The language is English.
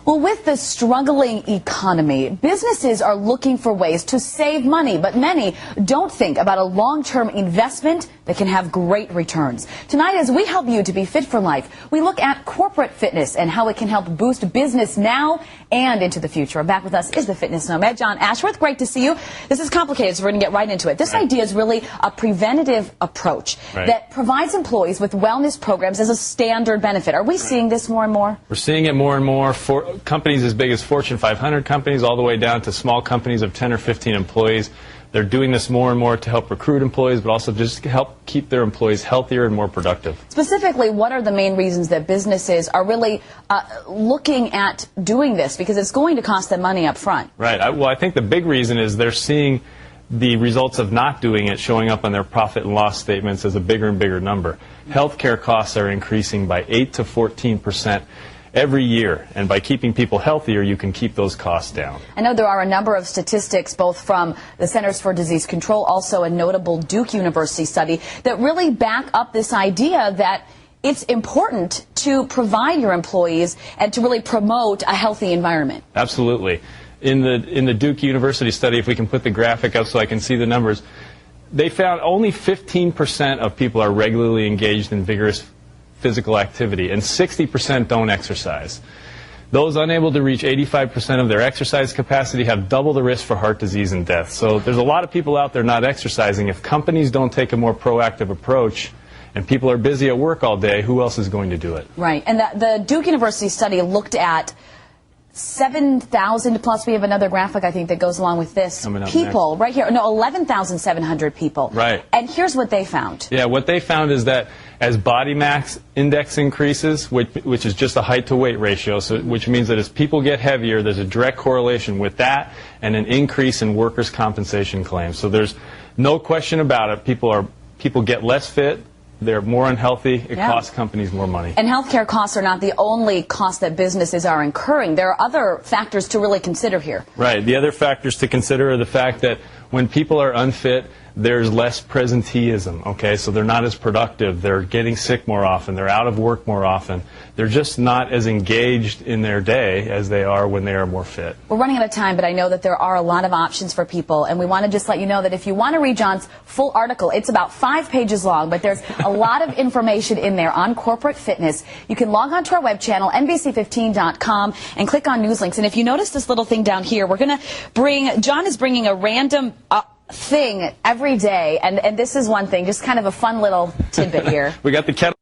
Well, with the struggling economy, businesses are looking for ways to save money, but many don't think about a long-term investment that can have great returns. Tonight, as we help you to be fit for life, we look at corporate fitness and how it can help boost business now and into the future. Back with us is the fitness nomad, John Ashworth. Great to see you. This is complicated, so we're going to get right into it. This idea is really a preventative approach that provides employees with wellness programs as a standard benefit. Are we seeing this more and more? We're seeing it more and more for companies as big as Fortune 500 companies all the way down to small companies of 10 or 15 employees. They're doing this more and more to help recruit employees, but also just to help keep their employees healthier and more productive. Specifically, what are the main reasons that businesses are really looking at doing this? Because it's going to cost them money up front. Right. Well, I think the big reason is they're seeing the results of not doing it showing up on their profit and loss statements as a bigger and bigger number. Healthcare costs are increasing by 8 to 14% every year, and by keeping people healthier, you can keep those costs down. I know there are a number of statistics, both from the Centers for Disease Control, also a notable Duke University study, that really back up this idea that it's important to provide your employees and to really promote a healthy environment. Absolutely. In the Duke University study, if we can put the graphic up so I can see the numbers, they found only 15% of people are regularly engaged in vigorous physical activity, and 60% don't exercise. Those unable to reach 85% of their exercise capacity have double the risk for heart disease and death. So there's a lot of people out there not exercising. If companies don't take a more proactive approach and people are busy at work all day, who else is going to do it? Right. And the Duke University study looked at 7,000 plus. We have another graphic, I think, that goes along with this. People, right here. No, 11,700 people. Right. And here's what they found. Yeah, what they found is that as body mass index increases, which is just a height to weight ratio, which means that as people get heavier, there's a direct correlation with that and an increase in workers' compensation claims. So there's no question about it. People get less fit. They're more unhealthy. It costs companies more money. And healthcare costs are not the only cost that businesses are incurring. There are other factors to really consider here. Right. The other factors to consider are the fact that when people are unfit, there's less presenteeism, okay? So they're not as productive. They're getting sick more often. They're out of work more often. They're just not as engaged in their day as they are when they are more fit. We're running out of time, but I know that there are a lot of options for people, and we want to just let you know that if you want to read John's full article, it's about 5 pages long, but there's a lot of information in there on corporate fitness. You can log on to our web channel, NBC15.com, and click on news links. And if you notice this little thing down here, John is bringing a random thing every day, and this is one thing, just kind of a fun little tidbit here. We got the kettle.